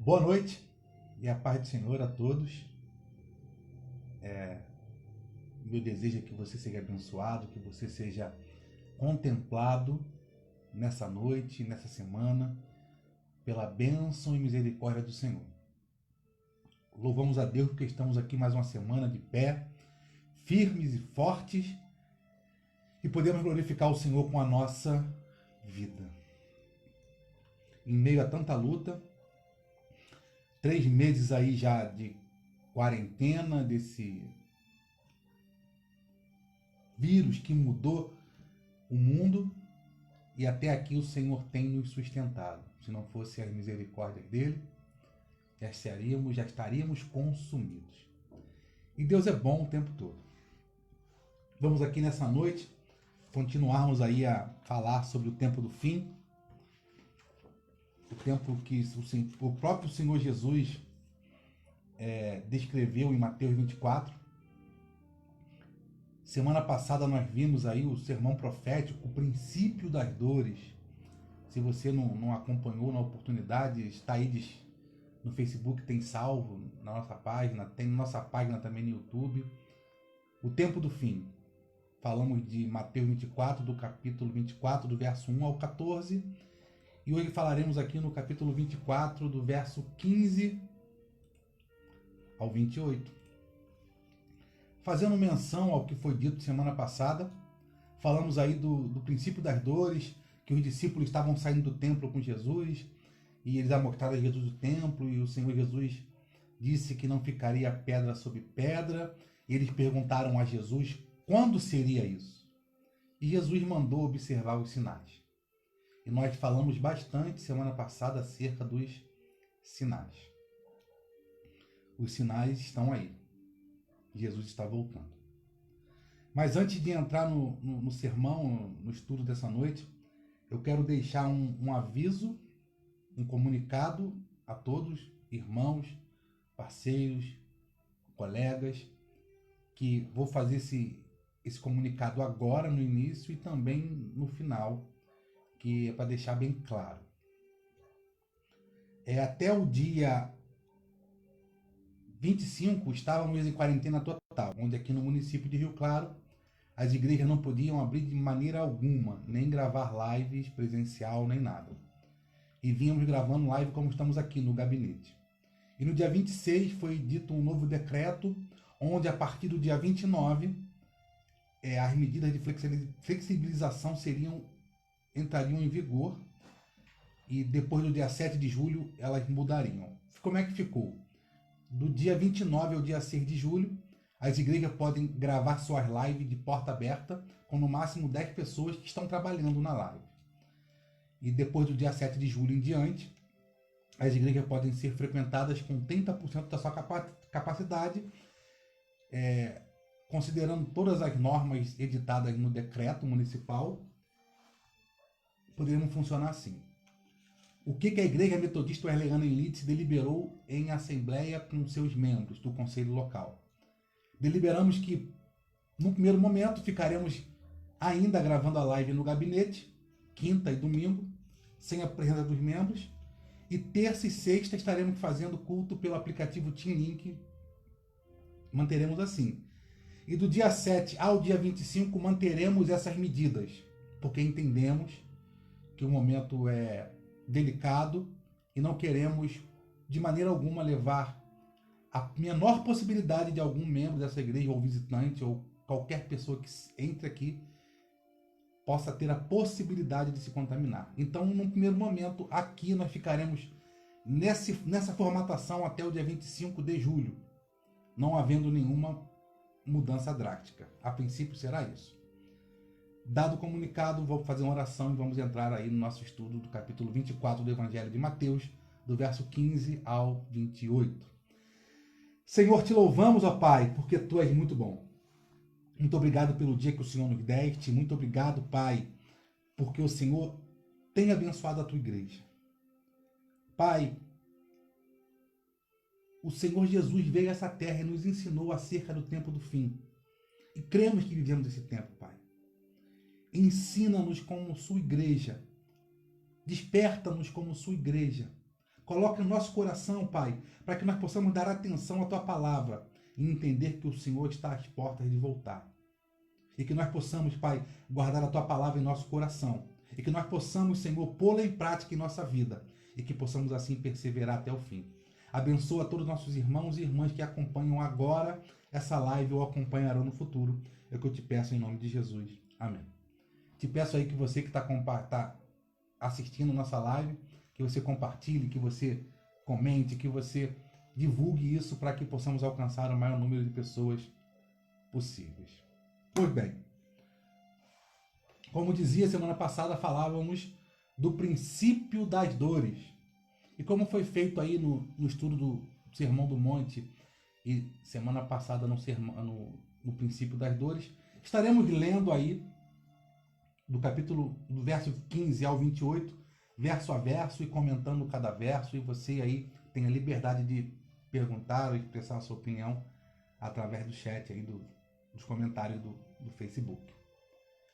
Boa noite e a paz do Senhor a todos. Meu desejo é que você seja abençoado, que você seja contemplado nessa noite, nessa semana, pela bênção e misericórdia do Senhor. Louvamos a Deus porque estamos aqui mais uma semana de pé, firmes e fortes, e podemos glorificar o Senhor com a nossa vida. Em meio a tanta luta, 3 meses aí já de quarentena, desse vírus que mudou o mundo, e até aqui o Senhor tem nos sustentado. Se não fosse as misericórdias dele, já estaríamos consumidos. E Deus é bom o tempo todo. Vamos aqui nessa noite continuarmos aí a falar sobre o tempo do fim, o tempo que o próprio Senhor Jesus descreveu em Mateus 24. Semana passada nós vimos aí o sermão profético, o princípio das dores. Se você não acompanhou na oportunidade, está aí no Facebook, tem salvo na nossa página, tem na nossa página também no YouTube. O tempo do fim. Falamos de Mateus 24, do capítulo 24, do verso 1 ao 14. E hoje falaremos aqui no capítulo 24, do verso 15 ao 28. Fazendo menção ao que foi dito semana passada, falamos aí do princípio das dores, que os discípulos estavam saindo do templo com Jesus, e eles amostraram a Jesus do templo, e o Senhor Jesus disse que não ficaria pedra sobre pedra, e eles perguntaram a Jesus quando seria isso. E Jesus mandou observar os sinais. E nós falamos bastante semana passada acerca dos sinais. Os sinais estão aí. Jesus está voltando. Mas antes de entrar no sermão, no estudo dessa noite, eu quero deixar um aviso, um comunicado a todos, irmãos, parceiros, colegas, que vou fazer esse comunicado agora no início e também no final, que é para deixar bem claro. Até o dia 25 estávamos em quarentena total, onde aqui no município de Rio Claro as igrejas não podiam abrir de maneira alguma, nem gravar lives presencial, nem nada. E vínhamos gravando live como estamos aqui no gabinete. E no dia 26 foi dito um novo decreto, onde a partir do dia 29 as medidas de flexibilização entrariam em vigor, e depois do dia 7 de julho elas mudariam. Como é que ficou? Do dia 29 ao dia 6 de julho, as igrejas podem gravar suas lives de porta aberta, com no máximo 10 pessoas que estão trabalhando na live. E depois do dia 7 de julho em diante, as igrejas podem ser frequentadas com 30% da sua capacidade, considerando todas as normas editadas no decreto municipal, poderiam funcionar assim. O que a Igreja Metodista Wesleyana em Leeds deliberou em assembleia com seus membros do conselho local? Deliberamos que, no primeiro momento, ficaremos ainda gravando a live no gabinete, quinta e domingo, sem a presença dos membros, e terça e sexta estaremos fazendo culto pelo aplicativo TeamLink, manteremos assim. E do dia 7 ao dia 25 manteremos essas medidas, porque entendemos que o momento é delicado e não queremos de maneira alguma levar a menor possibilidade de algum membro dessa igreja ou visitante ou qualquer pessoa que entre aqui possa ter a possibilidade de se contaminar. Então, no primeiro momento, aqui nós ficaremos nessa formatação até o dia 25 de julho, não havendo nenhuma mudança drástica. A princípio será isso. Dado o comunicado, vou fazer uma oração e vamos entrar aí no nosso estudo do capítulo 24 do Evangelho de Mateus, do verso 15 ao 28. Senhor, te louvamos, ó Pai, porque Tu és muito bom. Muito obrigado pelo dia que o Senhor nos deste. Muito obrigado, Pai, porque o Senhor tem abençoado a Tua igreja. Pai, o Senhor Jesus veio a essa terra e nos ensinou acerca do tempo do fim. E cremos que vivemos esse tempo, Pai. Ensina-nos como Sua igreja. Desperta-nos como Sua igreja. Coloca no nosso coração, Pai, para que nós possamos dar atenção à Tua palavra e entender que o Senhor está às portas de voltar. E que nós possamos, Pai, guardar a Tua palavra em nosso coração. E que nós possamos, Senhor, pô-la em prática em nossa vida. E que possamos assim perseverar até o fim. Abençoa todos os nossos irmãos e irmãs que acompanham agora essa live ou acompanharão no futuro. É o que eu te peço em nome de Jesus. Amém. Te peço aí que você que está assistindo nossa live, que você compartilhe, que você comente, que você divulgue isso para que possamos alcançar o maior número de pessoas possíveis. Pois bem, como dizia semana passada, falávamos do princípio das dores. E como foi feito aí no estudo do Sermão do Monte e semana passada no princípio das dores, estaremos lendo aí do verso 15 ao 28, verso a verso, e comentando cada verso, e você aí tem a liberdade de perguntar ou expressar a sua opinião através do chat aí, dos comentários do Facebook.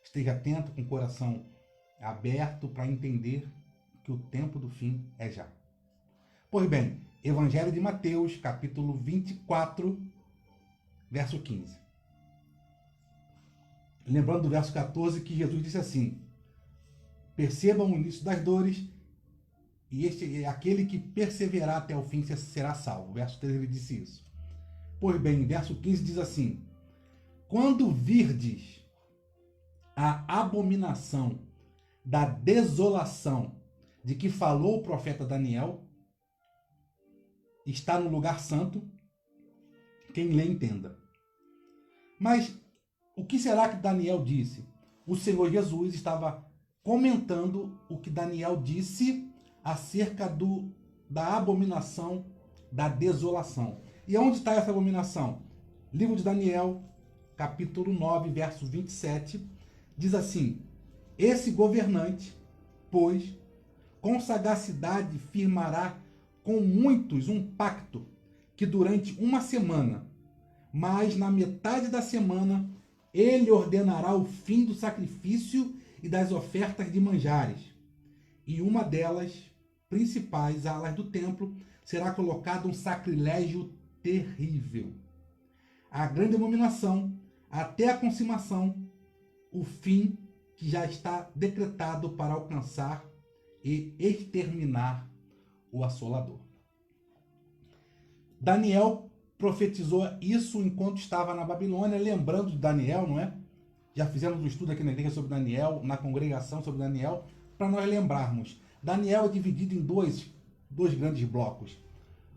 Esteja atento, com o coração aberto, para entender que o tempo do fim é já. Pois bem, Evangelho de Mateus, capítulo 24, verso 15. Lembrando do verso 14 que Jesus disse assim: percebam o início das dores, e aquele que perseverar até o fim será salvo. Verso 13 ele disse isso. Pois bem, verso 15 diz assim: quando virdes a abominação da desolação de que falou o profeta Daniel, está no lugar santo, quem lê entenda. Mas o que será que Daniel disse? O Senhor Jesus estava comentando o que Daniel disse acerca da abominação da desolação. E onde está essa abominação? Livro de Daniel, capítulo 9, verso 27, diz assim: esse governante, pois, com sagacidade firmará com muitos um pacto que durante uma semana, mas na metade da semana, ele ordenará o fim do sacrifício e das ofertas de manjares. E uma delas, principais alas do templo, será colocado um sacrilégio terrível. A grande abominação, até a consumação, o fim que já está decretado para alcançar e exterminar o assolador. Daniel profetizou isso enquanto estava na Babilônia, lembrando de Daniel, não é? Já fizemos um estudo aqui na igreja sobre Daniel, na congregação sobre Daniel, para nós lembrarmos. Daniel é dividido em dois grandes blocos.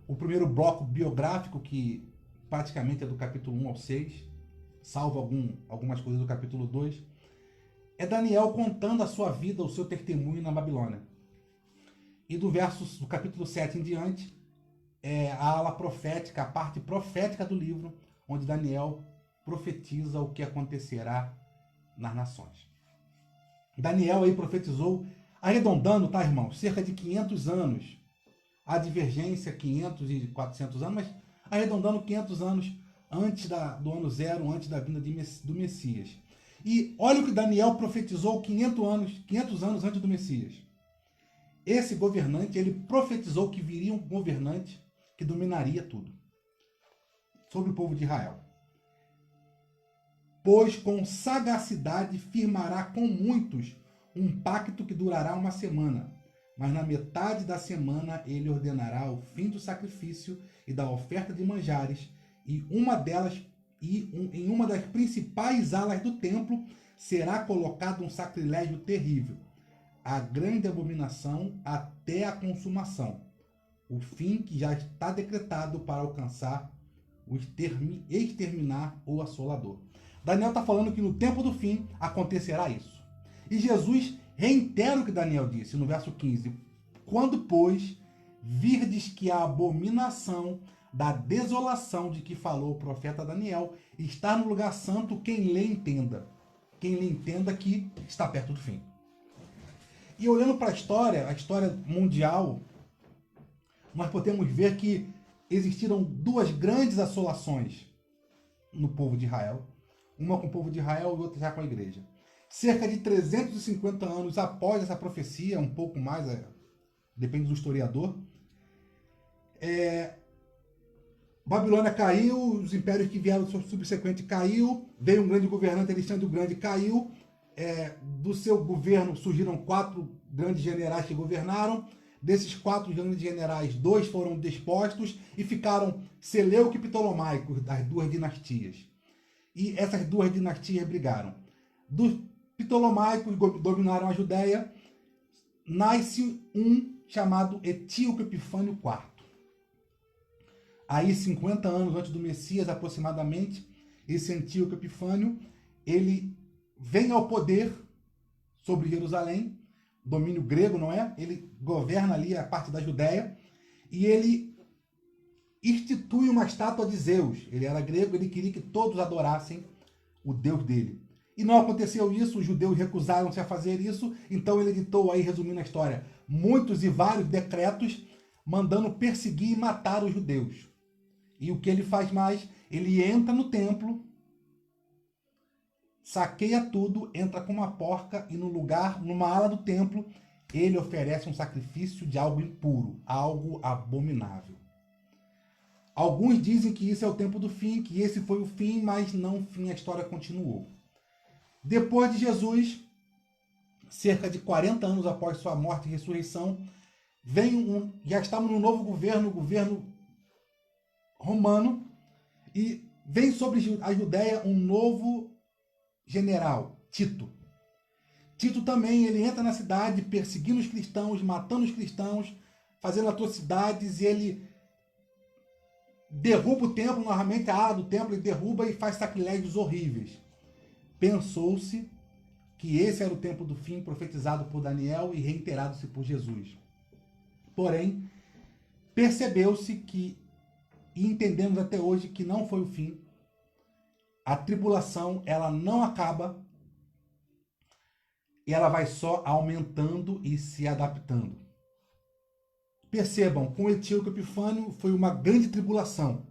O primeiro bloco biográfico, que praticamente é do capítulo 1 ao 6, salvo algumas coisas do capítulo 2, é Daniel contando a sua vida, o seu testemunho na Babilônia. E do capítulo 7 em diante, é a ala profética, a parte profética do livro, onde Daniel profetiza o que acontecerá nas nações. Daniel aí profetizou, arredondando, tá, irmãos? Cerca de 500 anos. A divergência, 500 e 400 anos, mas arredondando 500 anos antes do ano zero, antes da vinda do Messias. E olha o que Daniel profetizou 500 anos antes do Messias. Esse governante, ele profetizou que viria um governante que dominaria tudo sobre o povo de Israel. Pois com sagacidade firmará com muitos um pacto que durará uma semana, mas na metade da semana ele ordenará o fim do sacrifício e da oferta de manjares, e em uma das principais alas do templo será colocado um sacrilégio terrível, a grande abominação até a consumação, o fim que já está decretado para alcançar exterminar o assolador. Daniel está falando que no tempo do fim acontecerá isso. E Jesus reitera o que Daniel disse no verso 15. Quando, pois, virdes que a abominação da desolação de que falou o profeta Daniel está no lugar santo, quem lê entenda. Quem lê entenda que está perto do fim. E olhando para a história mundial, nós podemos ver que existiram duas grandes assolações no povo de Israel. Uma com o povo de Israel e outra já com a igreja. Cerca de 350 anos após essa profecia, um pouco mais, depende do historiador, Babilônia caiu, os impérios que vieram subsequente caiu, veio um grande governante, Alexandre o Grande, caiu. Do seu governo surgiram 4 grandes generais que governaram. Desses 4 grandes generais, 2 foram despostos e ficaram Seleuco e Ptolomaico, das 2 dinastias. E essas 2 dinastias brigaram. Dos Ptolomaicos dominaram a Judéia, nasce um chamado Etíoco Epifânio IV. Aí, 50 anos antes do Messias, aproximadamente, esse Antíoco Epifânio, ele vem ao poder sobre Jerusalém, domínio grego, não é? Ele governa ali a parte da Judéia, e ele institui uma estátua de Zeus. Ele era grego, ele queria que todos adorassem o Deus dele. E não aconteceu isso, os judeus recusaram-se a fazer isso, então ele editou aí, resumindo a história, muitos e vários decretos mandando perseguir e matar os judeus. E o que ele faz mais? Ele entra no templo, saqueia tudo, entra com uma porca e no lugar, numa ala do templo, ele oferece um sacrifício de algo impuro, algo abominável. Alguns dizem que isso é o tempo do fim, que esse foi o fim, mas não o fim, a história continuou. Depois de Jesus, cerca de 40 anos após sua morte e ressurreição, já estamos no novo governo, o governo romano, e vem sobre a Judéia um novo general, Tito. Tito também, ele entra na cidade perseguindo os cristãos, matando os cristãos, fazendo atrocidades, e ele derruba o templo, novamente a ala do templo, ele derruba e faz sacrilégios horríveis. Pensou-se que esse era o tempo do fim profetizado por Daniel e reiterado-se por Jesus. Porém, percebeu-se que, e entendemos até hoje que não foi o fim, a tribulação ela não acaba, e ela vai só aumentando e se adaptando. Percebam, com Etíoco Epifânio foi uma grande tribulação.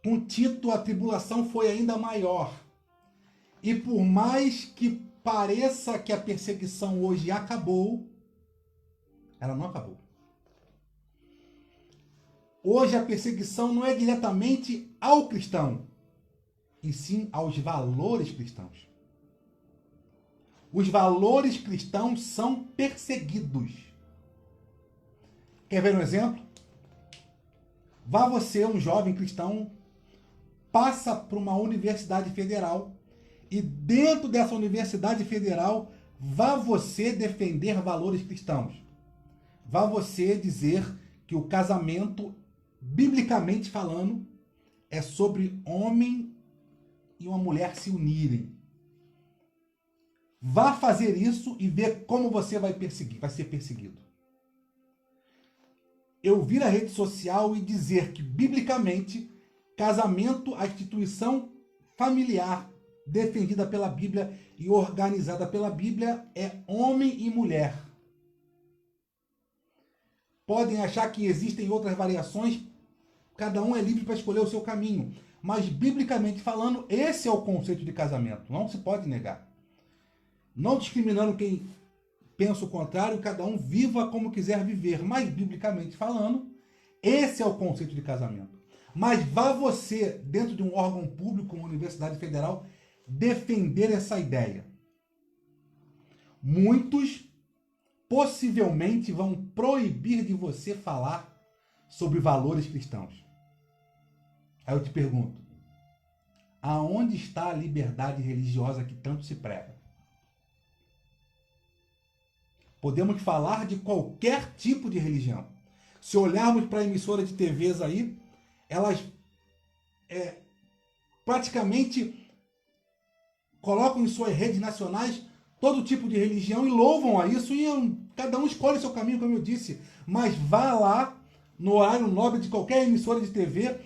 Com Tito a tribulação foi ainda maior. E por mais que pareça que a perseguição hoje acabou, ela não acabou. Hoje a perseguição não é diretamente ao cristão, e sim aos valores cristãos. Os valores cristãos são perseguidos. Quer ver um exemplo? Vá você, um jovem cristão, passa por uma universidade federal e dentro dessa universidade federal vá você defender valores cristãos. Vá você dizer que o casamento, biblicamente falando, é sobre homem e uma mulher se unirem. Vá fazer isso e ver como você vai ser perseguido. Eu vir à rede social e dizer que, biblicamente, casamento, a instituição familiar defendida pela Bíblia e organizada pela Bíblia é homem e mulher. Podem achar que existem outras variações, cada um é livre para escolher o seu caminho. Mas, biblicamente falando, esse é o conceito de casamento. Não se pode negar. Não discriminando quem pensa o contrário, cada um viva como quiser viver. Mas, biblicamente falando, esse é o conceito de casamento. Mas vá você, dentro de um órgão público, uma universidade federal, defender essa ideia. Muitos possivelmente vão proibir de você falar sobre valores cristãos. Aí eu te pergunto, aonde está a liberdade religiosa que tanto se prega? Podemos falar de qualquer tipo de religião. Se olharmos para emissoras de TVs aí, elas praticamente colocam em suas redes nacionais todo tipo de religião e louvam a isso, e cada um escolhe seu caminho, como eu disse. Mas vá lá, no horário nobre de qualquer emissora de TV,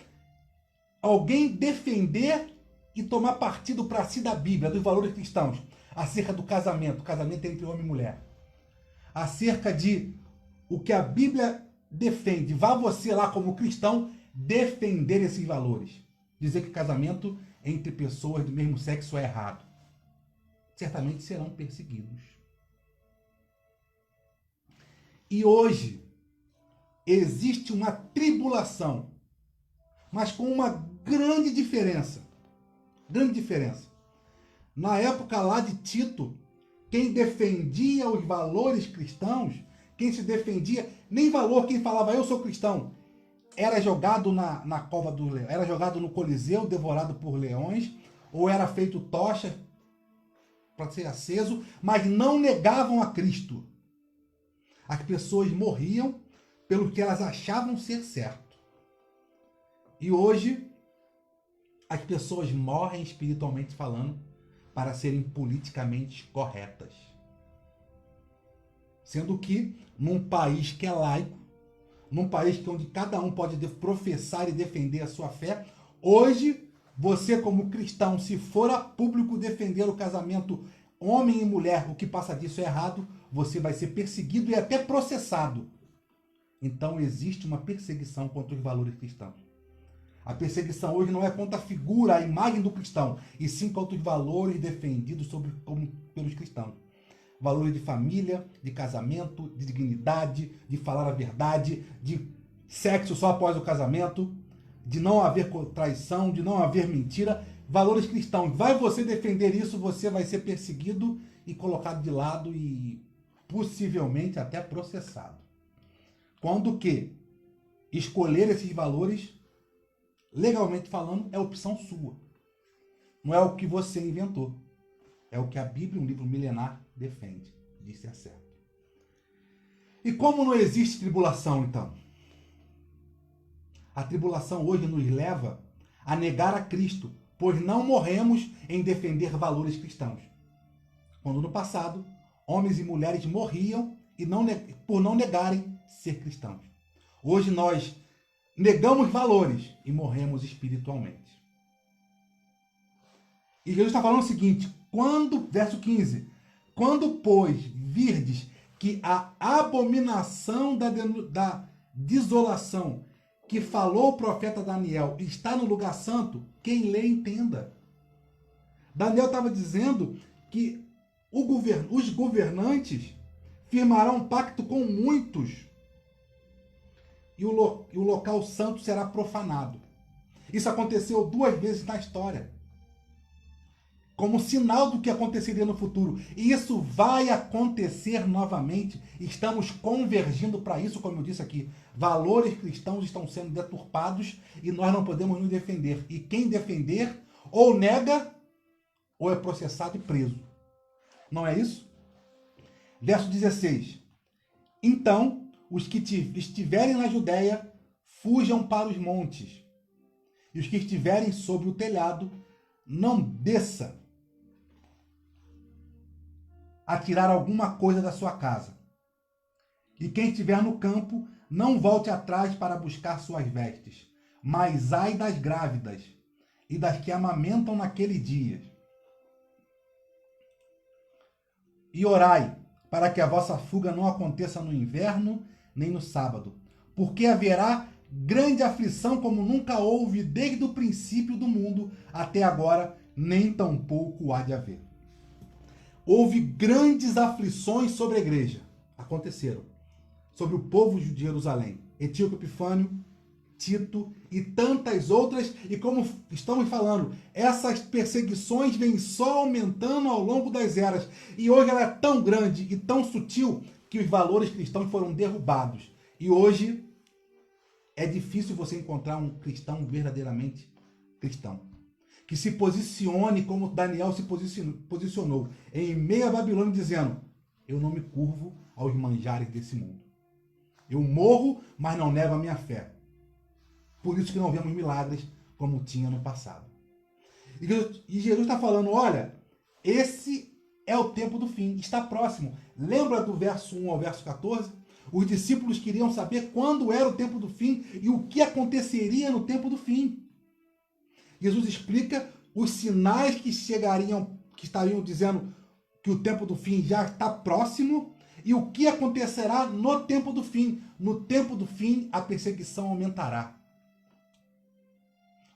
alguém defender e tomar partido para si da Bíblia, dos valores cristãos, acerca do casamento entre homem e mulher, acerca de o que a Bíblia defende. Vá você lá como cristão defender esses valores, dizer que casamento entre pessoas do mesmo sexo é errado. Certamente serão perseguidos. E hoje, existe uma tribulação, mas com uma grande diferença. Grande diferença. Na época lá de Tito, quem defendia os valores cristãos, quem se defendia, nem valor, quem falava eu sou cristão, era jogado na cova do leão, era jogado no Coliseu, devorado por leões, ou era feito tocha para ser aceso, mas não negavam a Cristo. As pessoas morriam pelo que elas achavam ser certo. E hoje, as pessoas morrem espiritualmente falando para serem politicamente corretas. Sendo que, num país que é laico, num país onde cada um pode professar e defender a sua fé, hoje, você como cristão, se for a público defender o casamento homem e mulher, o que passa disso é errado, você vai ser perseguido e até processado. Então existe uma perseguição contra os valores cristãos. A perseguição hoje não é contra a figura, a imagem do cristão, e sim contra os valores defendidos pelos cristãos. Valores de família, de casamento, de dignidade, de falar a verdade, de sexo só após o casamento, de não haver traição, de não haver mentira. Valores cristãos. Vai você defender isso, você vai ser perseguido e colocado de lado e possivelmente até processado. Quando que escolher esses valores, legalmente falando, é opção sua. Não é o que você inventou. É o que a Bíblia, um livro milenar, defende. Disse é certo. E como não existe tribulação, então? A tribulação hoje nos leva a negar a Cristo, pois não morremos em defender valores cristãos. Quando no passado, homens e mulheres morriam por não negarem ser cristãos. Hoje nós negamos valores e morremos espiritualmente. E Jesus está falando o seguinte, verso 15, quando, pois, virdes que a abominação da desolação que falou o profeta Daniel está no lugar santo, quem lê entenda. Daniel estava dizendo que os governantes firmarão um pacto com muitos e o local santo será profanado. Isso aconteceu 2 vezes na história, como sinal do que aconteceria no futuro. E isso vai acontecer novamente. Estamos convergindo para isso, como eu disse aqui. Valores cristãos estão sendo deturpados e nós não podemos nos defender. E quem defender, ou nega, ou é processado e preso. Não é isso? Verso 16. Então, os que estiverem na Judéia, fujam para os montes. E os que estiverem sobre o telhado, não desça a tirar alguma coisa da sua casa. E quem estiver no campo, não volte atrás para buscar suas vestes. Mas ai das grávidas e das que amamentam naquele dia. E orai, para que a vossa fuga não aconteça no inverno, nem no sábado. Porque haverá grande aflição como nunca houve desde o princípio do mundo até agora, nem tampouco há de haver. Houve grandes aflições sobre a igreja. Aconteceram. Sobre o povo de Jerusalém. Etíoco Epifânio, Tito e tantas outras. E como estamos falando, essas perseguições vêm só aumentando ao longo das eras. E hoje ela é tão grande e tão sutil que os valores cristãos foram derrubados. E hoje é difícil você encontrar um cristão verdadeiramente cristão. Que se posicione como Daniel se posicionou em meio à Babilônia, dizendo: eu não me curvo aos manjares desse mundo. Eu morro, mas não nego a minha fé. Por isso que não vemos milagres como tinha no passado. E Jesus está falando, olha, esse é o tempo do fim, está próximo. Lembra do verso 1 ao verso 14? Os discípulos queriam saber quando era o tempo do fim e o que aconteceria no tempo do fim. Jesus explica os sinais que estariam dizendo que o tempo do fim já está próximo e o que acontecerá no tempo do fim. No tempo do fim, a perseguição aumentará.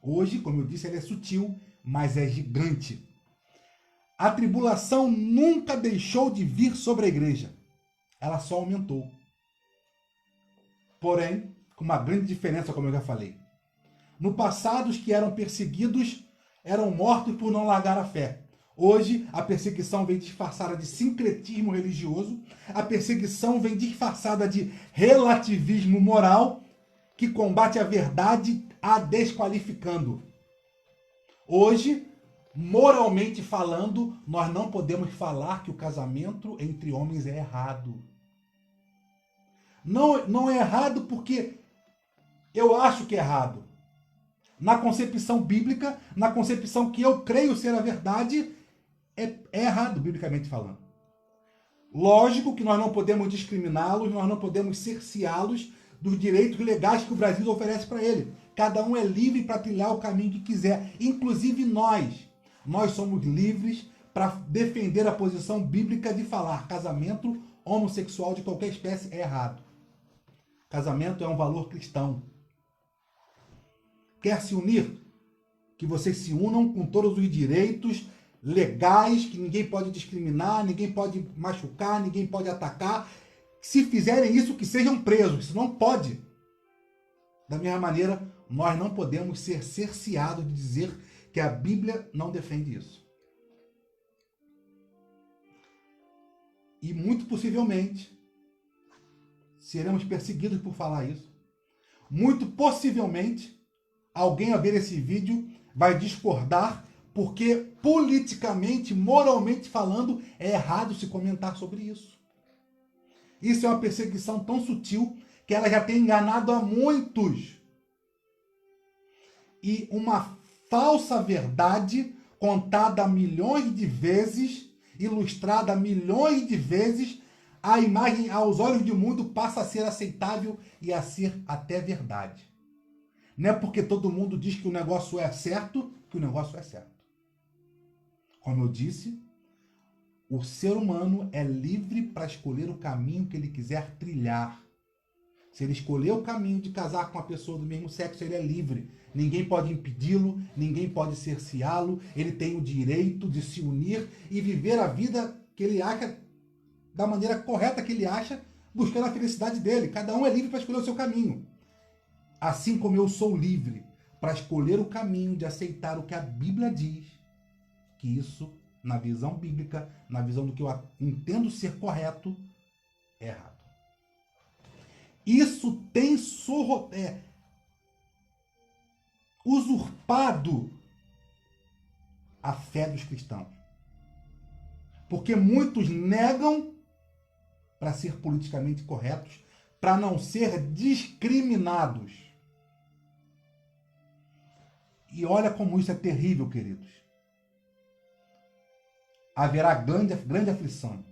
Hoje, como eu disse, ela é sutil, mas é gigante. A tribulação nunca deixou de vir sobre a igreja. Ela só aumentou. porém, com uma grande diferença, como eu já falei. No passado, os que eram perseguidos eram mortos por não largar a fé. Hoje, a perseguição vem disfarçada de sincretismo religioso, a perseguição vem disfarçada de relativismo moral, que combate a verdade a desqualificando. Hoje, moralmente falando, nós não podemos falar que o casamento entre homens é errado. Não é errado porque eu acho que é errado. Na concepção bíblica, na concepção que eu creio ser a verdade, é errado, biblicamente falando. Lógico que nós não podemos discriminá-los, nós não podemos cerceá-los dos direitos legais que o Brasil oferece para ele. Cada um é livre para trilhar o caminho que quiser, inclusive nós. Nós somos livres para defender a posição bíblica de falar casamento homossexual de qualquer espécie é errado. Casamento é um valor cristão. Quer se unir? Que vocês se unam com todos os direitos legais, que ninguém pode discriminar, ninguém pode machucar, ninguém pode atacar. Se fizerem isso, que sejam presos. Isso não pode. Da mesma maneira, nós não podemos ser cerceados de dizer que a Bíblia não defende isso. E muito possivelmente seremos perseguidos por falar isso. Muito possivelmente alguém ao ver esse vídeo vai discordar porque politicamente, moralmente falando, é errado se comentar sobre isso. Isso é uma perseguição tão sutil que ela já tem enganado a muitos. E uma falsa verdade contada milhões de vezes, ilustrada milhões de vezes, a imagem aos olhos do mundo passa a ser aceitável e a ser até verdade. Não é porque todo mundo diz que o negócio é certo, que o negócio é certo. Como eu disse, o ser humano é livre para escolher o caminho que ele quiser trilhar. Se ele escolher o caminho de casar com uma pessoa do mesmo sexo, ele é livre. Ninguém pode impedi-lo, ninguém pode cerceá-lo. Ele tem o direito de se unir e viver a vida que ele acha, da maneira correta que ele acha, buscando a felicidade dele. Cada um é livre para escolher o seu caminho. Assim como eu sou livre para escolher o caminho de aceitar o que a Bíblia diz, que isso, na visão bíblica, na visão do que eu entendo ser correto, é errado. Isso tem usurpado a fé dos cristãos. Porque muitos negam para ser politicamente corretos, para não ser discriminados. E olha como isso é terrível, queridos. Haverá grande aflição.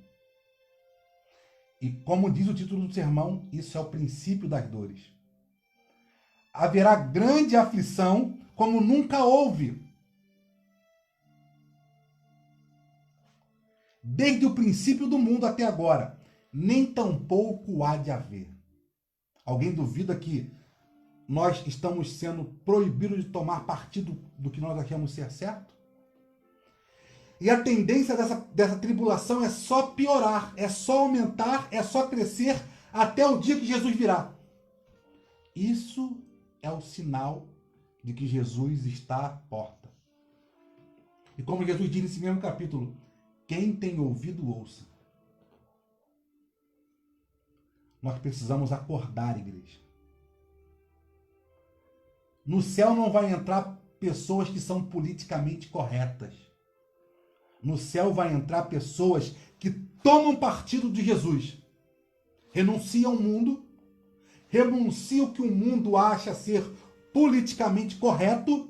E como diz o título do sermão, isso é o princípio das dores. Haverá grande aflição como nunca houve. Desde o princípio do mundo até agora, nem tampouco há de haver. Alguém duvida que nós estamos sendo proibidos de tomar partido do que nós achamos ser certo? E a tendência dessa tribulação é só piorar, é só aumentar, é só crescer até o dia que Jesus virá. Isso é o sinal de que Jesus está à porta. E como Jesus diz nesse mesmo capítulo, quem tem ouvido, ouça. Nós precisamos acordar, igreja. No céu não vai entrar pessoas que são politicamente corretas. No céu vai entrar pessoas que tomam partido de Jesus. Renunciam ao mundo, renunciam o que o mundo acha ser politicamente correto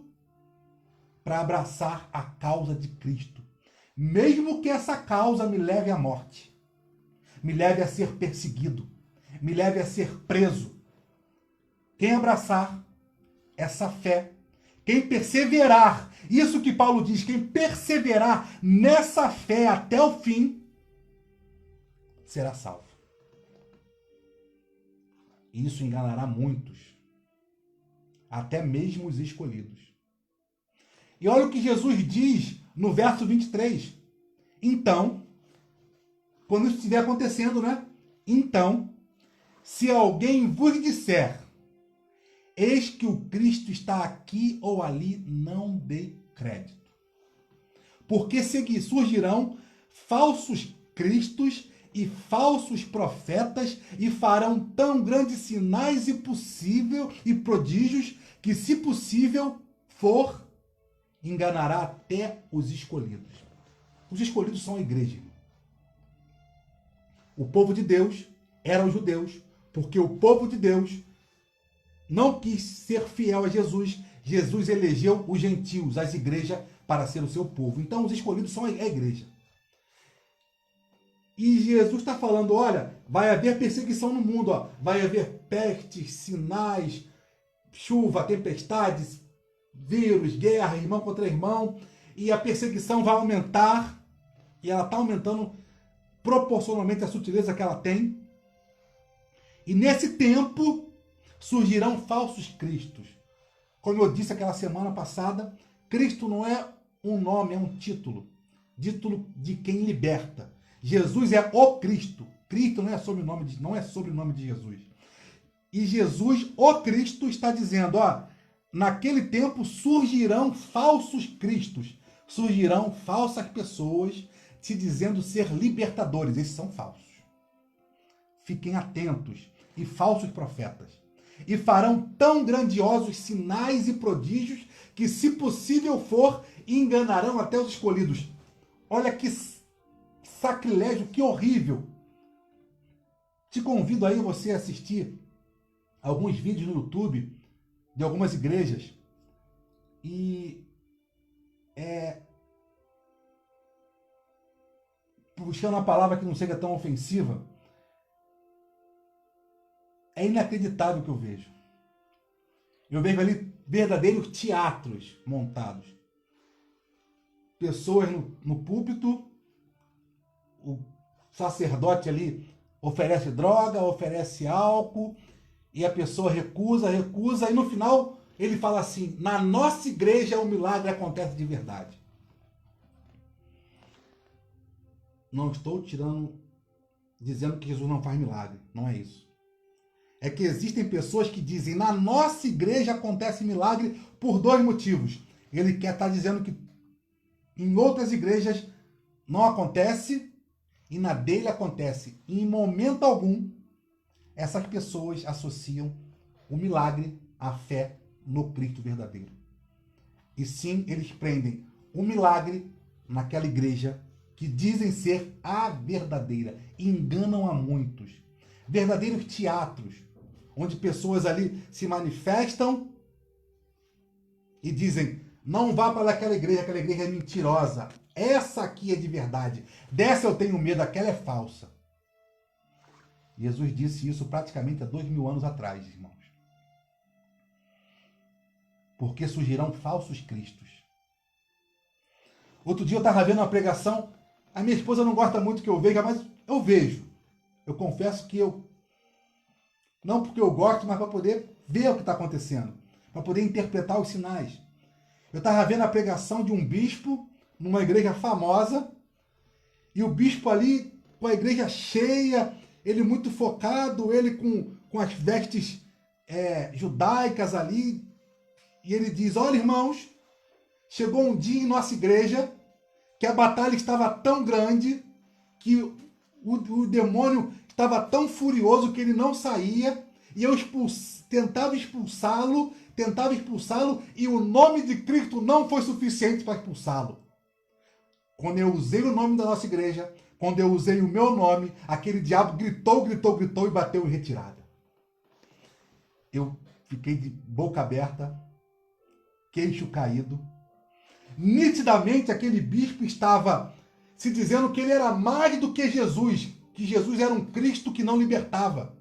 para abraçar a causa de Cristo. Mesmo que essa causa me leve à morte, me leve a ser perseguido, me leve a ser preso. Quem abraçar essa fé, quem perseverar, isso que Paulo diz, quem perseverar nessa fé até o fim, será salvo. E isso enganará muitos, até mesmo os escolhidos. E olha o que Jesus diz no verso 23. Então, quando isso estiver acontecendo, né? Então, Se alguém vos disser, eis que o Cristo está aqui ou ali, não dê crédito. Porque surgirão falsos cristos e falsos profetas e farão tão grandes sinais e prodígios que, se possível for, enganará até os escolhidos. Os escolhidos são a igreja. O povo de Deus eram os judeus, porque o povo de Deus não quis ser fiel a Jesus. Jesus elegeu os gentios, as igrejas, para ser o seu povo. Então os escolhidos são a igreja. E Jesus está falando, olha, vai haver perseguição no mundo, ó. Vai haver pestes, sinais, chuva, tempestades, vírus, guerra, irmão contra irmão, e a perseguição vai aumentar, e ela está aumentando proporcionalmente à sutileza que ela tem. E nesse tempo surgirão falsos cristos. Como eu disse aquela semana passada, Cristo não é um nome, é um título de quem liberta. Jesus é o Cristo. Cristo não é sobrenome de Jesus. E Jesus, o Cristo, está dizendo, ó, naquele tempo surgirão falsos cristos, surgirão falsas pessoas se dizendo ser libertadores. Esses são falsos. Fiquem atentos. E falsos profetas. E farão tão grandiosos sinais e prodígios que, se possível for, enganarão até os escolhidos. Olha que sacrilégio, que horrível. Te convido aí você a assistir alguns vídeos no YouTube de algumas igrejas e buscando uma palavra que não seja tão ofensiva. É inacreditável o que eu vejo. Eu vejo ali verdadeiros teatros montados. Pessoas no púlpito, o sacerdote ali oferece droga, oferece álcool, e a pessoa recusa, e no final ele fala assim, na nossa igreja o milagre acontece de verdade. Não estou dizendo que Jesus não faz milagre, não é isso. É que existem pessoas que dizem, na nossa igreja acontece milagre por dois motivos. Ele quer estar dizendo que em outras igrejas não acontece e na dele acontece. E em momento algum, essas pessoas associam o milagre à fé no Cristo verdadeiro. E sim, eles prendem o milagre naquela igreja que dizem ser a verdadeira. E enganam a muitos. Verdadeiros teatros, onde pessoas ali se manifestam e dizem, não vá para aquela igreja é mentirosa. Essa aqui é de verdade. Dessa eu tenho medo, aquela é falsa. Jesus disse isso praticamente há 2000 anos atrás, irmãos. Porque surgirão falsos cristos. Outro dia eu estava vendo uma pregação, a minha esposa não gosta muito que eu veja, mas eu vejo. Eu confesso que não porque eu gosto, mas para poder ver o que está acontecendo, para poder interpretar os sinais. Eu estava vendo a pregação de um bispo numa igreja famosa, e o bispo ali, com a igreja cheia, ele muito focado, ele com as vestes judaicas ali, e ele diz, olha irmãos, chegou um dia em nossa igreja que a batalha estava tão grande que o demônio estava tão furioso que ele não saía, e eu tentava expulsá-lo, e o nome de Cristo não foi suficiente para expulsá-lo. Quando eu usei o nome da nossa igreja, quando eu usei o meu nome, aquele diabo gritou e bateu em retirada. Eu fiquei de boca aberta, queixo caído. Nitidamente aquele bispo estava se dizendo que ele era mais do que Jesus era um Cristo que não libertava.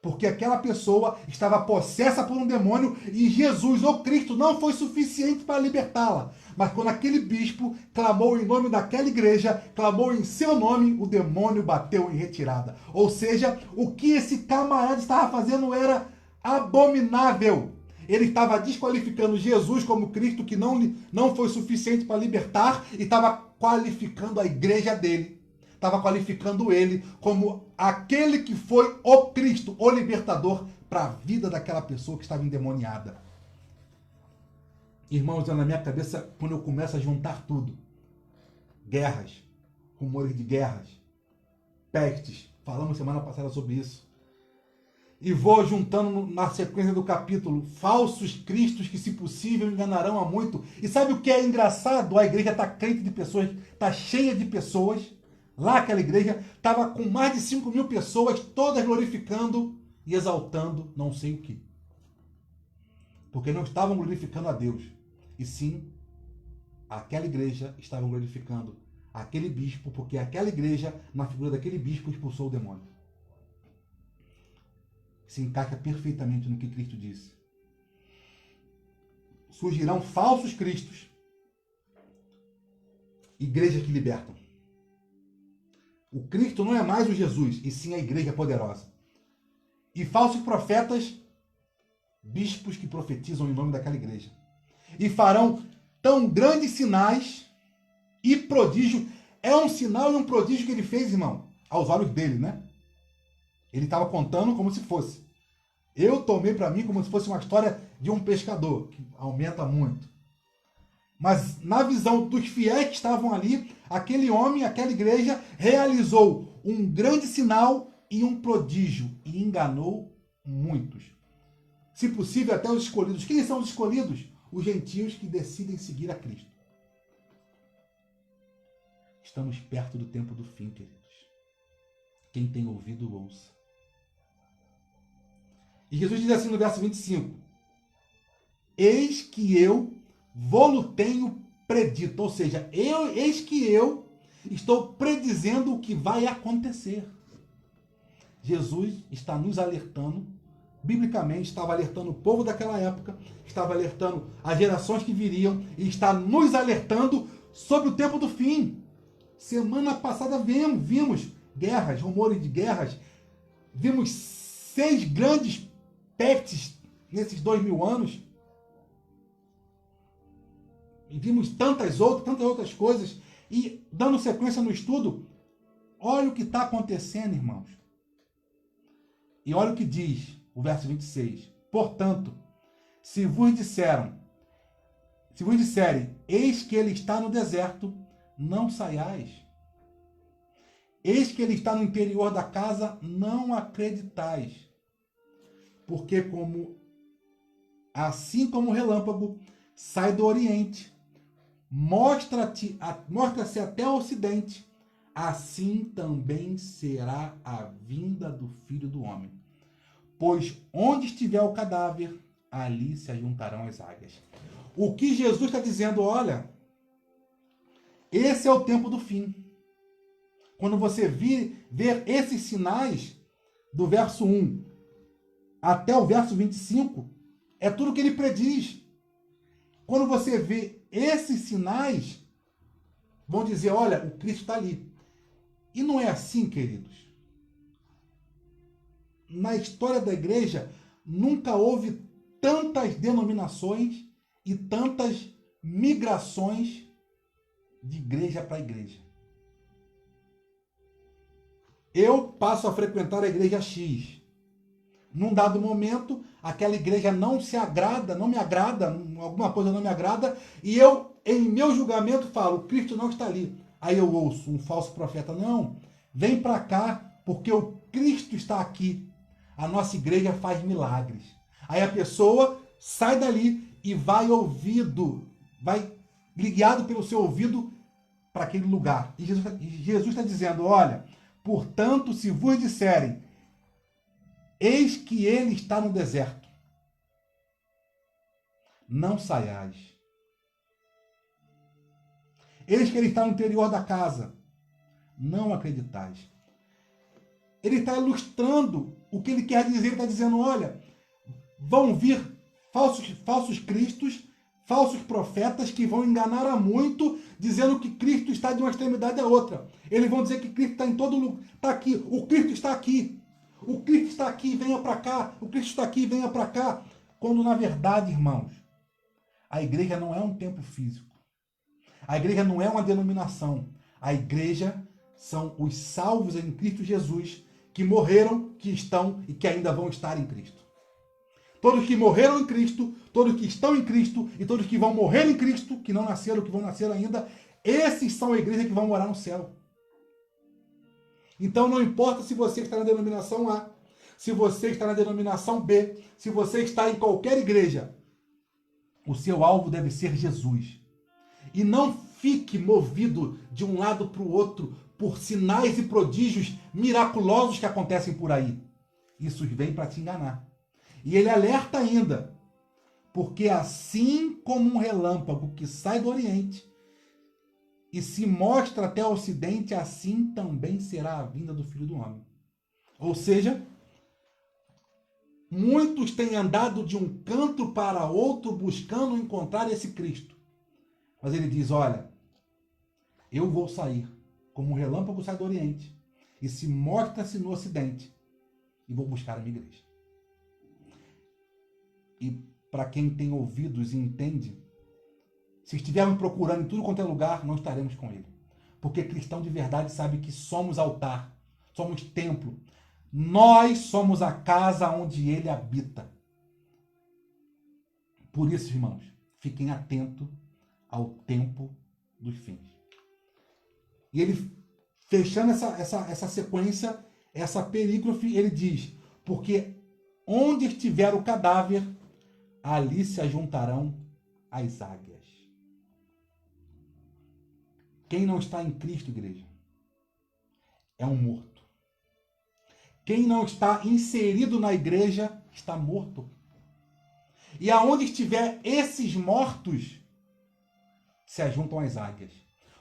Porque aquela pessoa estava possessa por um demônio e Jesus, o Cristo, não foi suficiente para libertá-la. Mas quando aquele bispo clamou em nome daquela igreja, clamou em seu nome, o demônio bateu em retirada. Ou seja, o que esse camarada estava fazendo era abominável. Ele estava desqualificando Jesus como Cristo, que não foi suficiente para libertar, e estava qualificando a igreja dele. estava qualificando ele como aquele que foi o Cristo, o libertador para a vida daquela pessoa que estava endemoniada. Irmãos, na minha cabeça, quando eu começo a juntar tudo, guerras, rumores de guerras, pestes, falamos semana passada sobre isso, e vou juntando na sequência do capítulo, falsos cristos que, se possível, enganarão a muito. E sabe o que é engraçado? A igreja está crente de pessoas, está cheia de pessoas. Lá aquela igreja estava com mais de 5.000 pessoas, todas glorificando e exaltando não sei o que. Porque não estavam glorificando a Deus. E sim, aquela igreja estava glorificando aquele bispo, porque aquela igreja, na figura daquele bispo, expulsou o demônio. Se encaixa perfeitamente no que Cristo disse. Surgirão falsos cristos, igrejas que libertam. O Cristo não é mais o Jesus, e sim a igreja poderosa. E falsos profetas, bispos que profetizam em nome daquela igreja. E farão tão grandes sinais e prodígio. É um sinal e um prodígio que ele fez, irmão, aos olhos dele, né? Ele estava contando como se fosse. Eu tomei para mim como se fosse uma história de um pescador, que aumenta muito. Mas na visão dos fiéis que estavam ali, aquele homem, aquela igreja, realizou um grande sinal e um prodígio e enganou muitos. Se possível, até os escolhidos. Quem são os escolhidos? Os gentios que decidem seguir a Cristo. Estamos perto do tempo do fim, queridos. Quem tem ouvido, ouça. E Jesus diz assim no verso 25: eis que eu vou-lo tenho predito. Ou seja, eis que eu estou predizendo o que vai acontecer. Jesus está nos alertando, biblicamente, estava alertando o povo daquela época, estava alertando as gerações que viriam e está nos alertando sobre o tempo do fim. Semana passada vimos guerras, rumores de guerras, vimos 6 grandes pestes nesses 2000 anos, e vimos tantas outras coisas, e dando sequência no estudo, olha o que está acontecendo, irmãos. E olha o que diz o verso 26. Portanto, se vos disserem, eis que ele está no deserto, não saiais. Eis que ele está no interior da casa, não acreditais. Porque assim como o relâmpago sai do oriente, mostra-se até o ocidente, assim também será a vinda do Filho do Homem. Pois onde estiver o cadáver, ali se ajuntarão as águias. O que Jesus está dizendo, olha, esse é o tempo do fim. Quando você ver esses sinais, do verso 1 até o verso 25, é tudo que ele prediz. Quando você vê esses sinais, vão dizer, olha, o Cristo está ali. E não é assim, queridos. Na história da igreja, nunca houve tantas denominações e tantas migrações de igreja para igreja. Eu passo a frequentar a igreja X. Num dado momento, aquela igreja não me agrada, alguma coisa não me agrada, e eu, em meu julgamento, falo, Cristo não está ali. Aí eu ouço um falso profeta, não, vem para cá, porque o Cristo está aqui. A nossa igreja faz milagres. Aí a pessoa sai dali e vai guiado pelo seu ouvido para aquele lugar. E Jesus está dizendo, olha, portanto, se vos disserem, eis que ele está no deserto, não saiais. Eis que ele está no interior da casa, não acreditais. Ele está ilustrando o que ele quer dizer. Ele está dizendo, olha, vão vir falsos cristos, falsos profetas que vão enganar a muito, dizendo que Cristo está de uma extremidade a outra. Eles vão dizer que Cristo está em todo lugar, está aqui, o Cristo está aqui. O Cristo está aqui, venha para cá. O Cristo está aqui, venha para cá. Quando, na verdade, irmãos, a igreja não é um templo físico. A igreja não é uma denominação. A igreja são os salvos em Cristo Jesus, que morreram, que estão e que ainda vão estar em Cristo. Todos que morreram em Cristo, todos que estão em Cristo e todos que vão morrer em Cristo, que não nasceram, que vão nascer ainda, esses são a igreja que vão morar no céu. Então não importa se você está na denominação A, se você está na denominação B, se você está em qualquer igreja, o seu alvo deve ser Jesus. E não fique movido de um lado para o outro por sinais e prodígios miraculosos que acontecem por aí. Isso vem para te enganar. E ele alerta ainda, porque assim como um relâmpago que sai do Oriente e se mostra até o Ocidente, assim também será a vinda do Filho do Homem. Ou seja, muitos têm andado de um canto para outro buscando encontrar esse Cristo. Mas ele diz, olha, eu vou sair como um relâmpago sai do Oriente e se mostra-se no Ocidente e vou buscar a minha igreja. E para quem tem ouvidos e entende, se estivermos procurando em tudo quanto é lugar, não estaremos com ele. Porque cristão de verdade sabe que somos altar, somos templo. Nós somos a casa onde ele habita. Por isso, irmãos, fiquem atentos ao tempo dos fins. E ele, fechando essa sequência, essa perícope, ele diz, porque onde estiver o cadáver, ali se ajuntarão as águias. Quem não está em Cristo, igreja, é um morto. Quem não está inserido na igreja está morto. E aonde estiver esses mortos, se ajuntam as águias.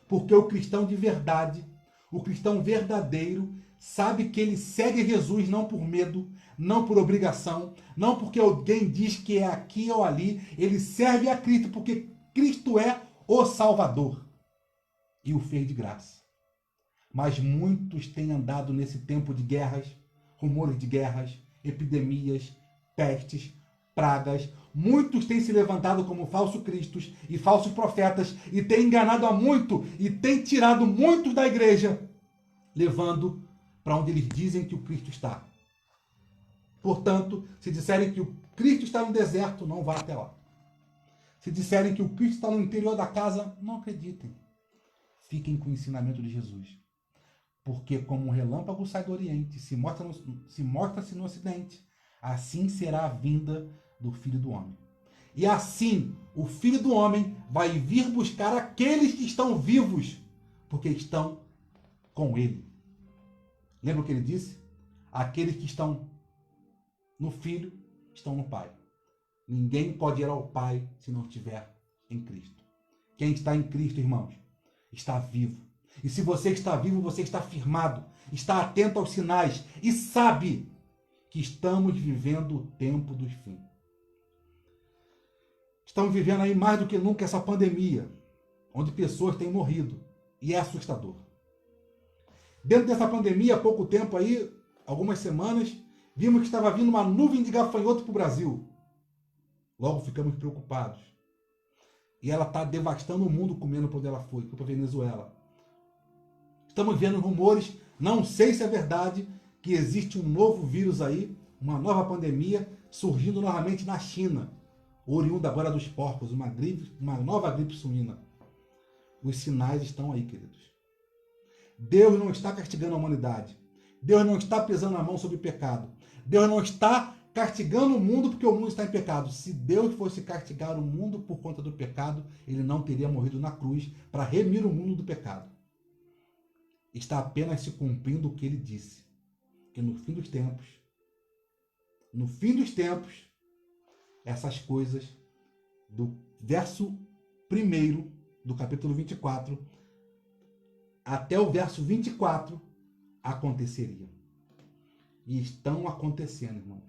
Porque o cristão de verdade, o cristão verdadeiro, sabe que ele segue Jesus não por medo, não por obrigação, não porque alguém diz que é aqui ou ali. Ele serve a Cristo porque Cristo é o Salvador e o fez de graça. Mas muitos têm andado nesse tempo de guerras, rumores de guerras, epidemias, pestes, pragas. Muitos têm se levantado como falsos cristos e falsos profetas e têm enganado a muito e têm tirado muitos da igreja, levando para onde eles dizem que o Cristo está. Portanto, se disserem que o Cristo está no deserto, não vá até lá. Se disserem que o Cristo está no interior da casa, não acreditem. Fiquem com o ensinamento de Jesus. Porque como um relâmpago sai do Oriente, se mostra-se no Ocidente, assim será a vinda do Filho do Homem. E assim, o Filho do Homem vai vir buscar aqueles que estão vivos, porque estão com ele. Lembra o que ele disse? Aqueles que estão no Filho, estão no Pai. Ninguém pode ir ao Pai se não estiver em Cristo. Quem está em Cristo, irmãos, está vivo. E se você está vivo, você está firmado, está atento aos sinais e sabe que estamos vivendo o tempo dos fins. Estamos vivendo aí mais do que nunca essa pandemia, onde pessoas têm morrido, e é assustador. Dentro dessa pandemia, há pouco tempo aí, algumas semanas, vimos que estava vindo uma nuvem de gafanhoto para o Brasil. Logo ficamos preocupados. E ela está devastando o mundo comendo para onde ela foi para a Venezuela. Estamos vendo rumores, não sei se é verdade, que existe um novo vírus aí, uma nova pandemia, surgindo novamente na China, oriunda agora dos porcos, uma nova gripe suína. Os sinais estão aí, queridos. Deus não está castigando a humanidade. Deus não está pesando a mão sobre o pecado. Deus não está castigando o mundo porque o mundo está em pecado. Se Deus fosse castigar o mundo por conta do pecado, ele não teria morrido na cruz para remir o mundo do pecado. Está apenas se cumprindo o que ele disse. Que no fim dos tempos, essas coisas do verso 1 do capítulo 24 até o verso 24 aconteceriam. E estão acontecendo, irmãos.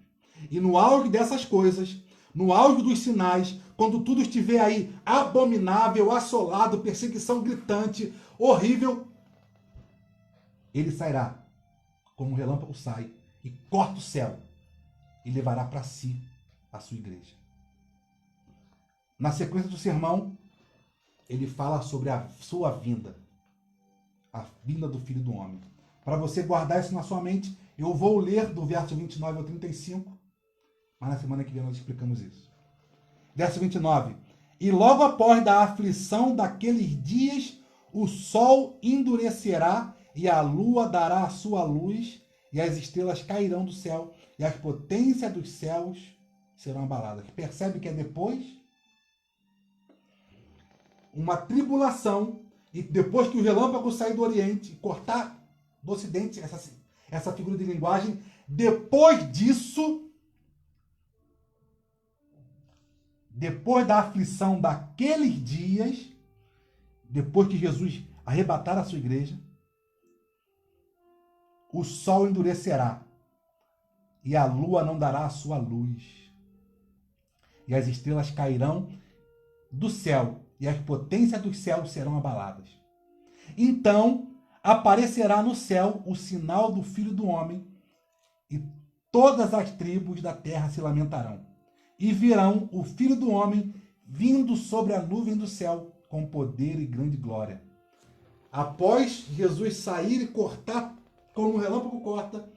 E no auge dessas coisas, no auge dos sinais, quando tudo estiver aí abominável, assolado, perseguição gritante, horrível, ele sairá, como um relâmpago sai, e corta o céu, e levará para si a sua igreja. Na sequência do sermão, ele fala sobre a sua vinda. a vinda do Filho do Homem. Para você guardar isso na sua mente, eu vou ler do verso 29 ao 35, mas na semana que vem nós explicamos isso. Verso 29. E logo após da aflição daqueles dias, o sol endurecerá e a lua dará a sua luz e as estrelas cairão do céu e as potências dos céus serão abaladas. Percebe que é depois uma tribulação, e depois que o relâmpago sair do Oriente e cortar do Ocidente, essa figura de linguagem, depois disso, depois da aflição daqueles dias, depois que Jesus arrebatar a sua igreja, o sol endurecerá e a lua não dará a sua luz, e as estrelas cairão do céu e as potências dos céus serão abaladas. Então aparecerá no céu o sinal do Filho do Homem, e todas as tribos da terra se lamentarão. E virão o Filho do Homem vindo sobre a nuvem do céu com poder e grande glória. Após Jesus sair e cortar, como um relâmpago corta,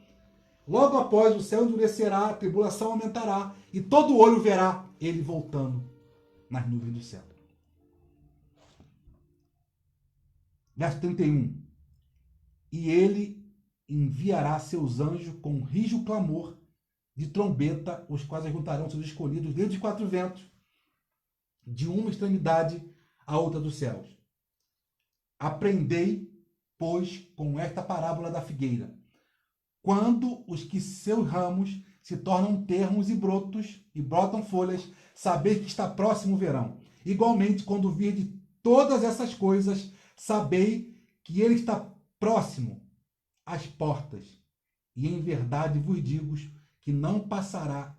logo após o céu endurecerá, a tribulação aumentará, e todo olho verá ele voltando nas nuvens do céu. Verso 31. E ele enviará seus anjos com rijo clamor de trombeta, os quais ajuntarão seus escolhidos desde os quatro ventos, de uma extremidade à outra dos céus. Aprendei, pois, com esta parábola da figueira. Quando os que seus ramos se tornam termos e brotos, e brotam folhas, saber que está próximo o verão. Igualmente, quando virdes todas essas coisas, sabei que ele está próximo às portas. E em verdade vos digo que não passará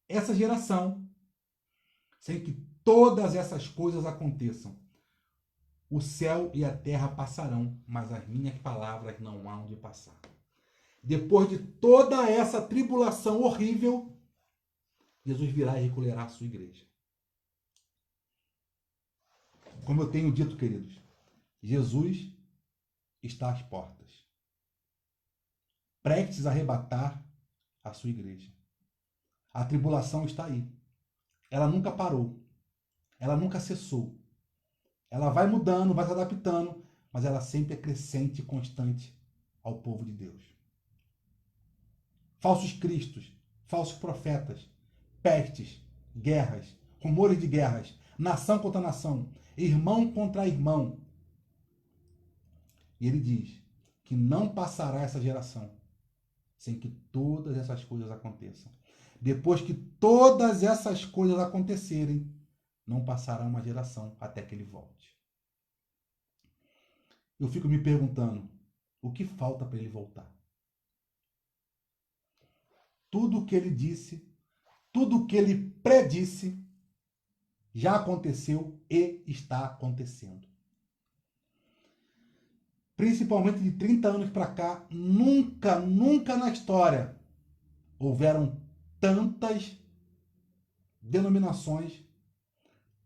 essa geração sem que todas essas coisas aconteçam. O céu e a terra passarão, mas as minhas palavras não hão de passar. Depois de toda essa tribulação horrível, Jesus virá e recolherá a sua igreja. Como eu tenho dito, queridos, Jesus está às portas, prestes a arrebatar a sua igreja. A tribulação está aí. Ela nunca parou. Ela nunca cessou. Ela vai mudando, vai se adaptando, mas ela sempre é crescente e constante ao povo de Deus. Falsos cristos, falsos profetas, pestes, guerras, rumores de guerras, nação contra nação, irmão contra irmão. E ele diz que não passará essa geração sem que todas essas coisas aconteçam. Depois que todas essas coisas acontecerem, não passará uma geração até que ele volte. Eu fico me perguntando, o que falta para ele voltar? Tudo o que ele disse, tudo o que ele predisse, já aconteceu e está acontecendo. Principalmente de 30 anos para cá, nunca na história houveram tantas denominações,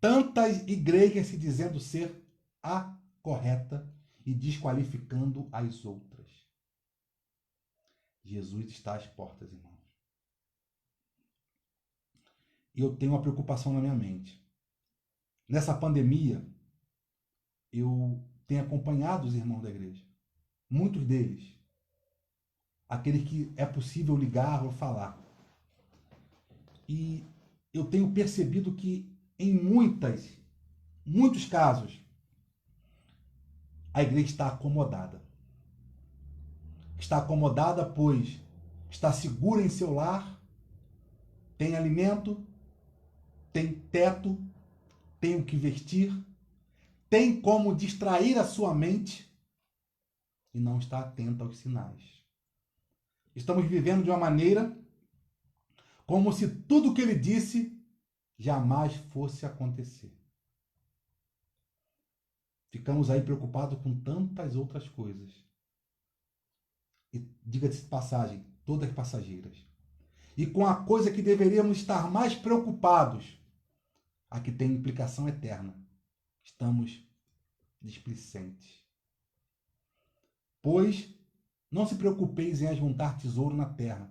tantas igrejas se dizendo ser a correta e desqualificando as outras. Jesus está às portas, irmãos. E eu tenho uma preocupação na minha mente. Nessa pandemia, eu tenho acompanhado os irmãos da igreja. Muitos deles. Aqueles que é possível ligar ou falar. E eu tenho percebido que em muitos casos, a igreja está acomodada. Está acomodada, pois está segura em seu lar, tem alimento, tem teto, tem o que vestir, tem como distrair a sua mente e não está atenta aos sinais. Estamos vivendo de uma maneira como se tudo o que ele disse jamais fosse acontecer. Ficamos aí preocupados com tantas outras coisas. E diga-se de passagem, todas passageiras. E com a coisa que deveríamos estar mais preocupados, a que tem implicação eterna. Estamos displicentes. Pois não se preocupeis em ajuntar tesouro na terra,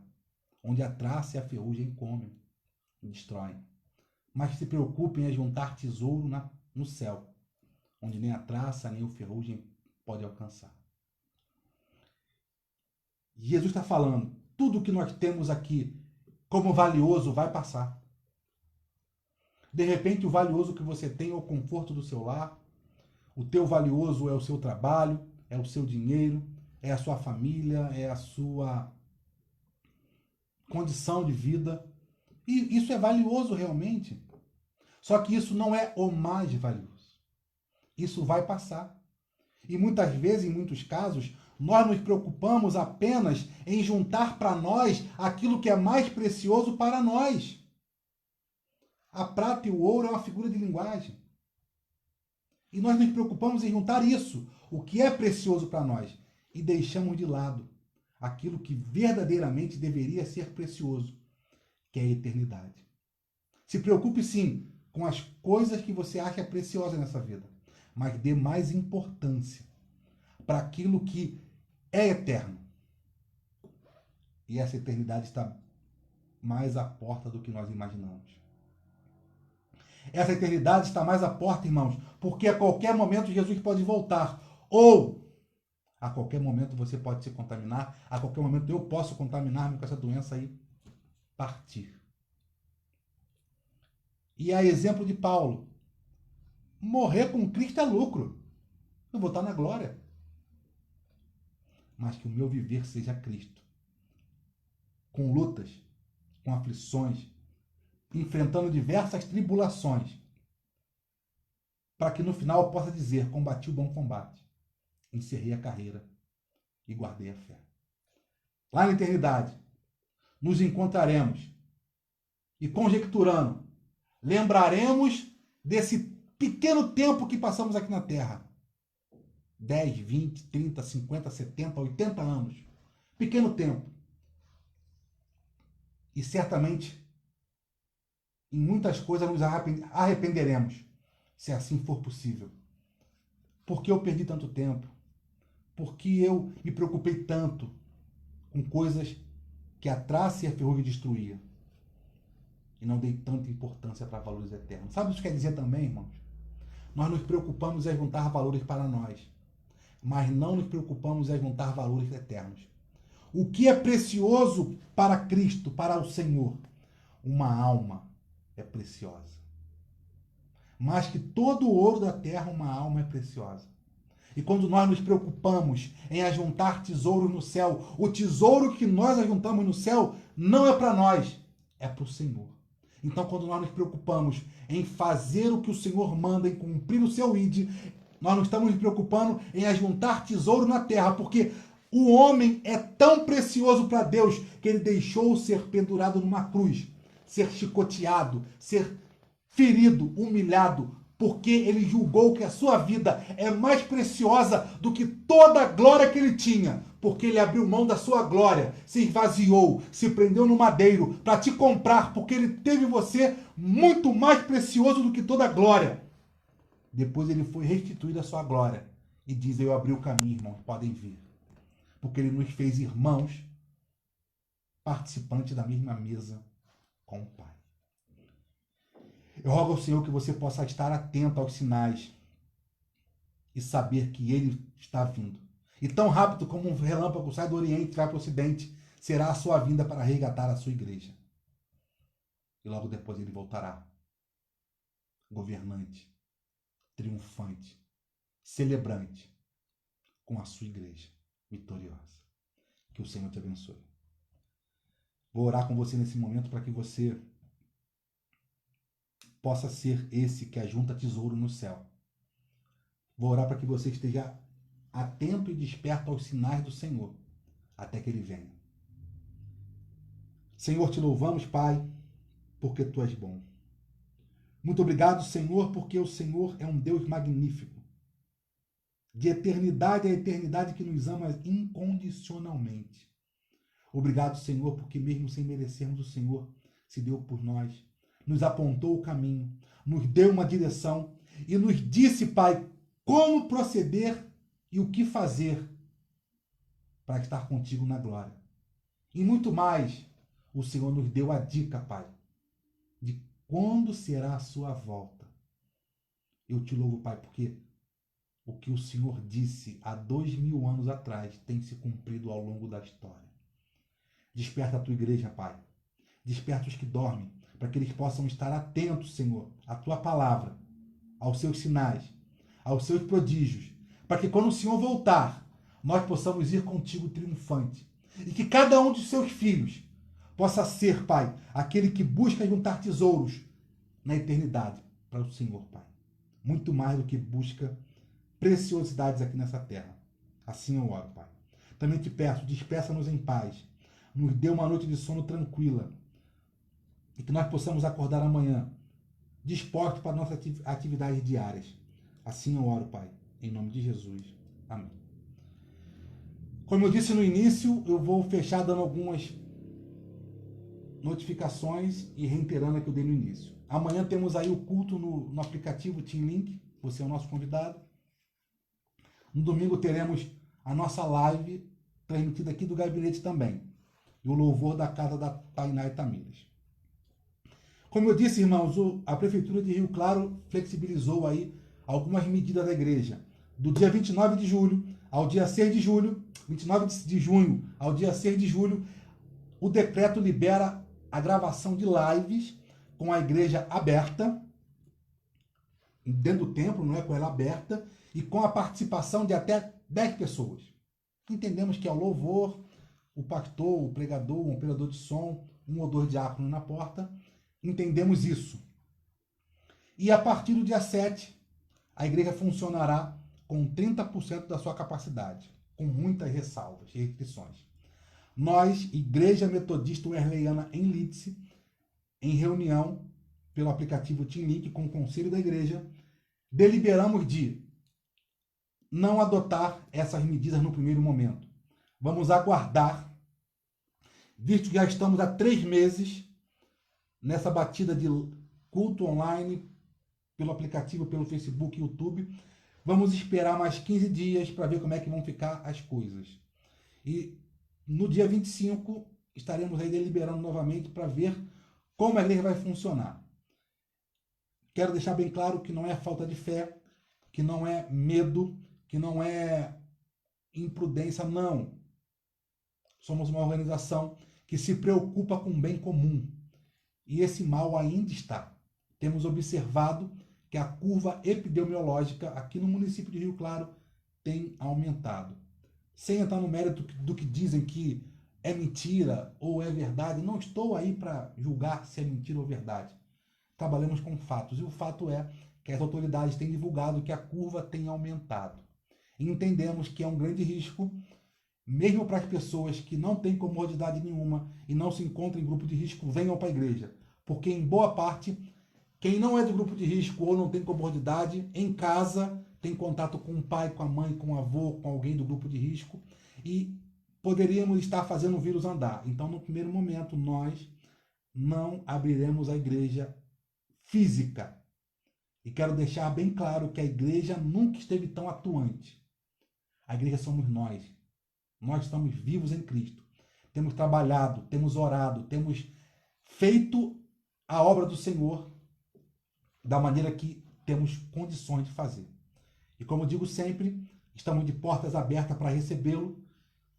onde a traça e a ferrugem comem e destroem. Mas se preocupem em ajuntar tesouro no céu, onde nem a traça nem o ferrugem pode alcançar. Jesus está falando, tudo que nós temos aqui como valioso vai passar. De repente, o valioso que você tem é o conforto do seu lar, o teu valioso é o seu trabalho, é o seu dinheiro, é a sua família, é a sua condição de vida. E isso é valioso realmente. Só que isso não é o mais valioso. Isso vai passar. E muitas vezes, em muitos casos, nós nos preocupamos apenas em juntar para nós aquilo que é mais precioso para nós. A prata e o ouro é uma figura de linguagem. E nós nos preocupamos em juntar isso, o que é precioso para nós, e deixamos de lado aquilo que verdadeiramente deveria ser precioso, que é a eternidade. Se preocupe sim com as coisas que você acha preciosas nessa vida, mas dê mais importância para aquilo que é eterno. E essa eternidade está mais à porta do que nós imaginamos. Essa eternidade está mais à porta, irmãos, porque a qualquer momento Jesus pode voltar. Ou, a qualquer momento você pode se contaminar, a qualquer momento eu posso contaminar-me com essa doença e partir. E a exemplo de Paulo, morrer com Cristo é lucro. Eu vou estar na glória. Mas que o meu viver seja Cristo. Com lutas, com aflições, enfrentando diversas tribulações, para que no final eu possa dizer, combati o bom combate, encerrei a carreira e guardei a fé. Lá na eternidade, nos encontraremos e, conjecturando, lembraremos desse pequeno tempo que passamos aqui na Terra. 10, 20, 30, 50, 70, 80 anos. Pequeno tempo. E certamente, em muitas coisas nos arrependeremos, se assim for possível. Por que eu perdi tanto tempo? Por que eu me preocupei tanto com coisas que a traça e a ferrugem destruía? E não dei tanta importância para valores eternos. Sabe o que isso quer dizer também, irmãos? Nós nos preocupamos em juntar valores para nós, mas não nos preocupamos em juntar valores eternos. O que é precioso para Cristo, para o Senhor? Uma alma é preciosa. Mais que todo o ouro da terra, uma alma é preciosa. E quando nós nos preocupamos em ajuntar tesouros no céu, o tesouro que nós ajuntamos no céu não é para nós, é para o Senhor. Então, quando nós nos preocupamos em fazer o que o Senhor manda, em cumprir o seu ID, nós não estamos nos preocupando em ajuntar tesouro na terra, porque o homem é tão precioso para Deus que ele deixou ser pendurado numa cruz, ser chicoteado, ser ferido, humilhado, porque ele julgou que a sua vida é mais preciosa do que toda a glória que ele tinha, porque ele abriu mão da sua glória, se esvaziou, se prendeu no madeiro para te comprar, porque ele teve você muito mais precioso do que toda a glória. Depois ele foi restituído a sua glória e diz: eu abri o caminho, irmãos, podem vir, porque ele nos fez irmãos, participantes da mesma mesa com o Pai. Eu rogo ao Senhor que você possa estar atento aos sinais e saber que Ele está vindo. E tão rápido como um relâmpago sai do Oriente e vai para o Ocidente, será a sua vinda para resgatar a sua igreja. E logo depois Ele voltará, governante, triunfante, celebrante, com a sua igreja vitoriosa. Que o Senhor te abençoe. Vou orar com você nesse momento para que você possa ser esse que ajunta tesouro no céu. Vou orar para que você esteja atento e desperto aos sinais do Senhor, até que Ele venha. Senhor, te louvamos, Pai, porque Tu és bom. Muito obrigado, Senhor, porque o Senhor é um Deus magnífico. De eternidade a eternidade que nos ama incondicionalmente. Obrigado, Senhor, porque mesmo sem merecermos, o Senhor se deu por nós, nos apontou o caminho, nos deu uma direção e nos disse, Pai, como proceder e o que fazer para estar contigo na glória. E muito mais, o Senhor nos deu a dica, Pai, de quando será a sua volta. Eu te louvo, Pai, porque o que o Senhor disse há 2000 anos atrás tem se cumprido ao longo da história. Desperta a tua igreja, Pai. Desperta os que dormem, para que eles possam estar atentos, Senhor, à tua palavra, aos seus sinais, aos seus prodígios, para que quando o Senhor voltar, nós possamos ir contigo triunfante. E que cada um de seus filhos possa ser, Pai, aquele que busca juntar tesouros na eternidade para o Senhor, Pai. Muito mais do que busca preciosidades aqui nessa terra. Assim eu oro, Pai. Também te peço, despeça-nos em paz. Nos dê uma noite de sono tranquila. E que nós possamos acordar amanhã dispostos para nossas atividades diárias. Assim eu oro, Pai. Em nome de Jesus. Amém. Como eu disse no início, eu vou fechar dando algumas notificações e reiterando a que eu dei no início. Amanhã temos aí o culto no aplicativo Team Link. Você é o nosso convidado. No domingo teremos a nossa live transmitida aqui do gabinete também. E o louvor da casa da Tainá e Tamires. Como eu disse, irmãos, a Prefeitura de Rio Claro flexibilizou aí algumas medidas da igreja. Do dia 29 de julho ao dia 6 de julho, 29 de junho ao dia 6 de julho, o decreto libera a gravação de lives com a igreja aberta, dentro do templo, não é, com ela aberta, e com a participação de até 10 pessoas. Entendemos que é o louvor, o pastor, o pregador, um operador de som, um ou dois diáconos na porta. Entendemos isso. E a partir do dia 7, a igreja funcionará com 30% da sua capacidade, com muitas ressalvas e restrições. Nós, Igreja Metodista Wesleyana em Lídice, em reunião pelo aplicativo Team Link com o Conselho da Igreja, deliberamos de não adotar essas medidas no primeiro momento. Vamos aguardar, visto que já estamos há 3 meses nessa batida de culto online, pelo aplicativo, pelo Facebook e YouTube. Vamos esperar mais 15 dias para ver como é que vão ficar as coisas. E no dia 25 estaremos aí deliberando novamente para ver como a igreja vai funcionar. Quero deixar bem claro que não é falta de fé, que não é medo, que não é imprudência, não. Somos uma organização que se preocupa com o bem comum. E esse mal ainda está. Temos observado que a curva epidemiológica aqui no município de Rio Claro tem aumentado. Sem entrar no mérito do que dizem que é mentira ou é verdade, não estou aí para julgar se é mentira ou verdade. Trabalhamos com fatos. E o fato é que as autoridades têm divulgado que a curva tem aumentado. E entendemos que é um grande risco, mesmo para as pessoas que não têm comodidade nenhuma e não se encontram em grupo de risco, venham para a igreja. Porque em boa parte, quem não é de grupo de risco ou não tem comodidade, em casa tem contato com o pai, com a mãe, com o avô, com alguém do grupo de risco e poderíamos estar fazendo o vírus andar. Então, no primeiro momento, nós não abriremos a igreja física. E quero deixar bem claro que a igreja nunca esteve tão atuante. A igreja somos nós. Nós estamos vivos em Cristo. Temos trabalhado, temos orado, temos feito a obra do Senhor da maneira que temos condições de fazer. E como digo sempre, estamos de portas abertas para recebê-lo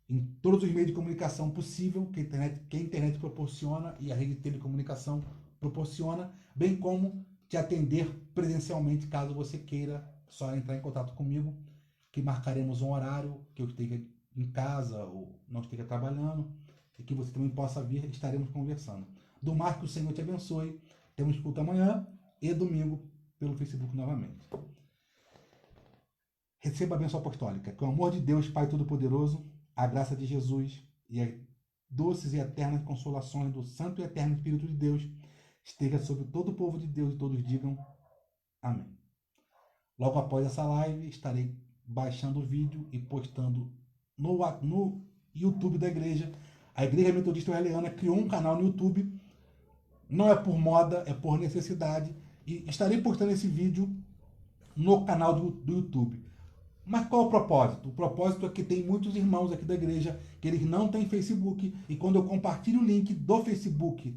em todos os meios de comunicação possível que a internet proporciona e a rede de telecomunicação proporciona, bem como te atender presencialmente caso você queira só entrar em contato comigo, que marcaremos um horário que eu esteja em casa ou não esteja trabalhando e que você também possa vir, estaremos conversando. Do mais, que o Senhor te abençoe. Temos culto amanhã e domingo pelo Facebook novamente. Receba a bênção apostólica. Que o amor de Deus, Pai Todo-Poderoso, a graça de Jesus e as doces e eternas consolações do Santo e Eterno Espírito de Deus esteja sobre todo o povo de Deus e todos digam amém. Logo após essa live, estarei baixando o vídeo e postando no YouTube da igreja. A Igreja Metodista Wesleyana criou um canal no YouTube. Não é por moda, é por necessidade. E estarei postando esse vídeo no canal do YouTube. Mas qual o propósito? O propósito é que tem muitos irmãos aqui da igreja que eles não têm Facebook, e quando eu compartilho o link do Facebook,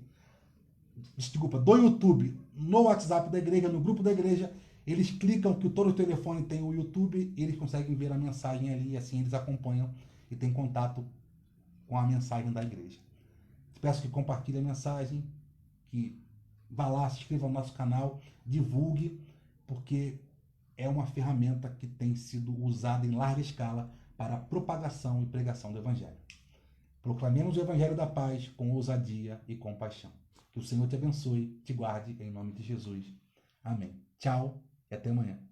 desculpa, do YouTube, no WhatsApp da igreja, no grupo da igreja, eles clicam que todo o telefone tem o YouTube, eles conseguem ver a mensagem ali, e assim eles acompanham e têm contato com a mensagem da igreja. Peço que compartilhe a mensagem, que vá lá, se inscreva no nosso canal, divulgue, porque é uma ferramenta que tem sido usada em larga escala para a propagação e pregação do Evangelho. Proclamemos o Evangelho da paz com ousadia e compaixão. Que o Senhor te abençoe, te guarde, em nome de Jesus. Amém. Tchau e até amanhã.